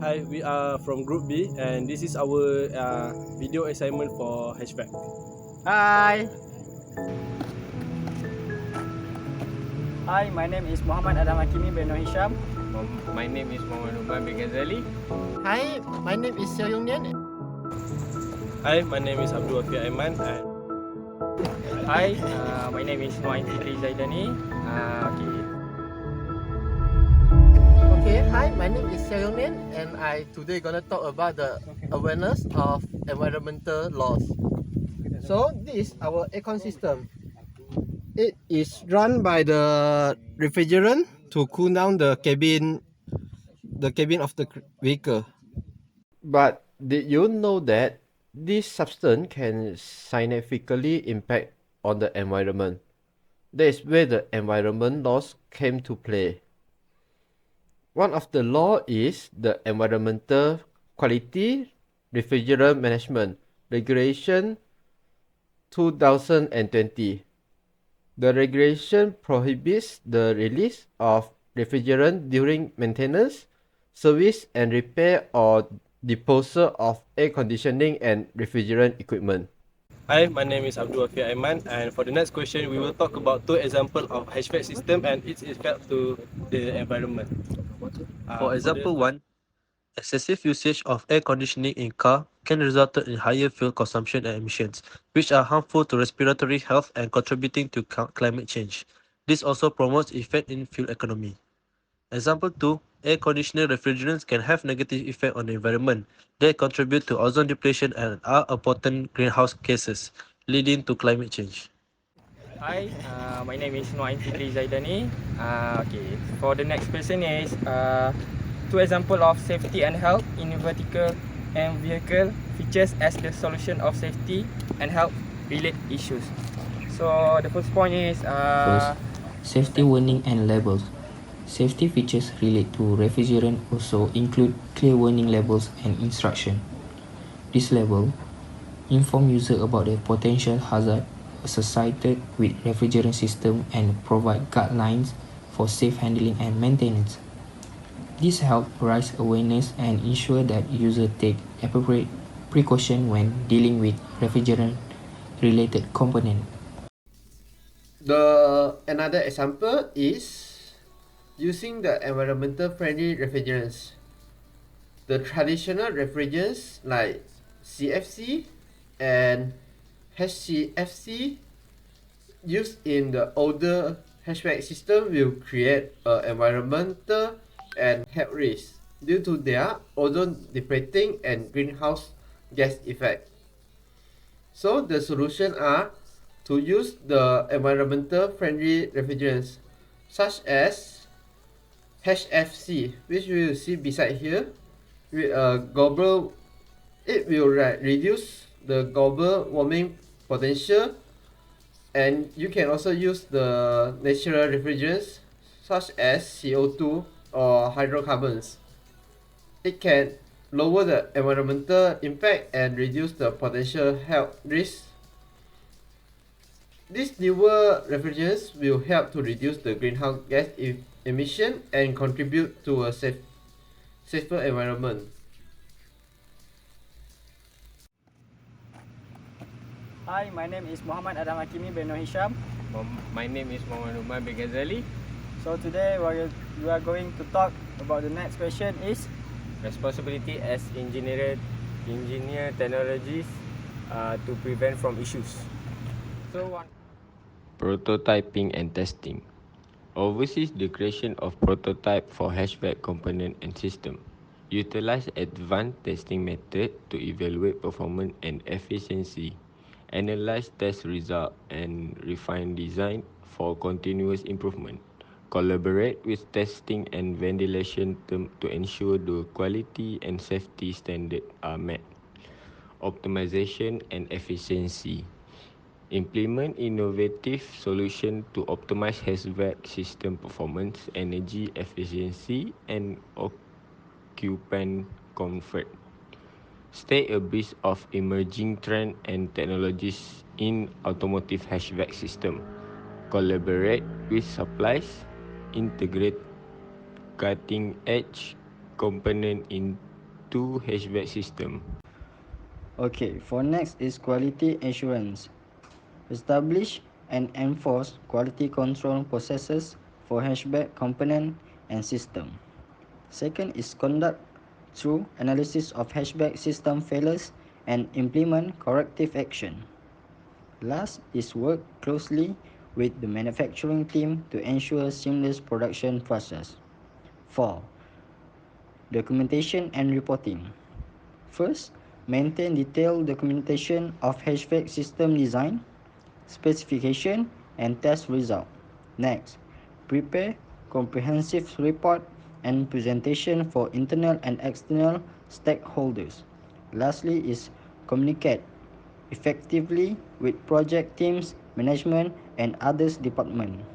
Hi, we are from Group B, and this is our video assignment for Hvac. Hi. Hi, my name is Muhammad Adam Hakimi bin Hisham. My name is Muhammad Umar bin Ghazali. Hi, my name is Xiao Yongnian. Hi, my name is Abdul Wafir Aiman, and Hi, my name is Bmma3543 Zaidani. Okay, hi, my name is Xiao Yongnian, and I today gonna talk about the awareness of environmental laws. So this is our aircon system. It is run by the refrigerant to cool down the cabin of the vehicle. But did you know that this substance can significantly impact on the environment? That is where the environment laws came to play. One of the law is the Environmental Quality Refrigerant Management Regulation 2020. The regulation prohibits the release of refrigerant during maintenance, service and repair or disposal of air conditioning and refrigerant equipment. hi, my name is Abdul Wafir Aiman, and for the next question, we will talk about two examples of Hvac system and its effect to the environment. For example 1, excessive usage of air conditioning in car can result in higher fuel consumption and emissions, which are harmful to respiratory health and contributing to climate change. This also promotes effect in fuel economy. Example 2, air conditioner refrigerants can have negative effect on the environment. They contribute to ozone depletion and are important greenhouse gases, leading to climate change. Hi, my name is Bmma3543 Zaidani. For the next question is two example of safety and health in vertical and vehicle features as the solution of safety and health related issues. So the first point is First, safety warning and labels. Safety features related to refrigerant also include clear warning labels and instruction. This label inform user about the potential hazard associated with refrigerant system and provide guidelines for safe handling and maintenance. This help raise awareness and ensure that users take appropriate precaution when dealing with refrigerant related component. The another example is using the environmental friendly refrigerants. The traditional refrigerants like CFC and HCFC used in the older hatchback system will create environmental and health risks due to their ozone depleting and greenhouse gas effect. So the solution are to use the environmental friendly refrigerants such as HFC, which we will see beside here, with a global, it will reduce the global warming potential, and you can also use the natural refrigerants such as CO2 or hydrocarbons. It can lower the environmental impact and reduce the potential health risks. These newer refrigerants will help to reduce the greenhouse gas emission and contribute to a safer environment. Hi, my name is Muhammad Adam Hakimi bin Hisham. My name is Muhammad Umar bin Ghazali. So today we are going to talk about the next question is Responsibility as engineer technologies to prevent from issues. so one. Prototyping and testing oversees the creation of prototype for hatchback component and system. Utilize advanced testing method to evaluate performance and efficiency. Analyze test result and refine design for continuous improvement. Collaborate with testing and validation team to ensure the quality and safety standard are met. Optimization and efficiency. Implement innovative solution to optimize HVAC system performance, energy efficiency, and occupant comfort. Stay abreast of emerging trends and technologies in automotive HVAC system. Collaborate with suppliers, integrate cutting-edge component into to HVAC system. Okay, for next is quality assurance. Establish and enforce quality control processes for HVAC component and system. Second is conduct through analysis of HVAC system failures and implement corrective action. Last is work closely with the manufacturing team to ensure seamless production process. 4. Documentation and reporting. First, maintain detailed documentation of HVAC system design, specification, and test result. Next, prepare comprehensive report and presentation for internal and external stakeholders. Lastly is communicate effectively with project teams, management, and others department.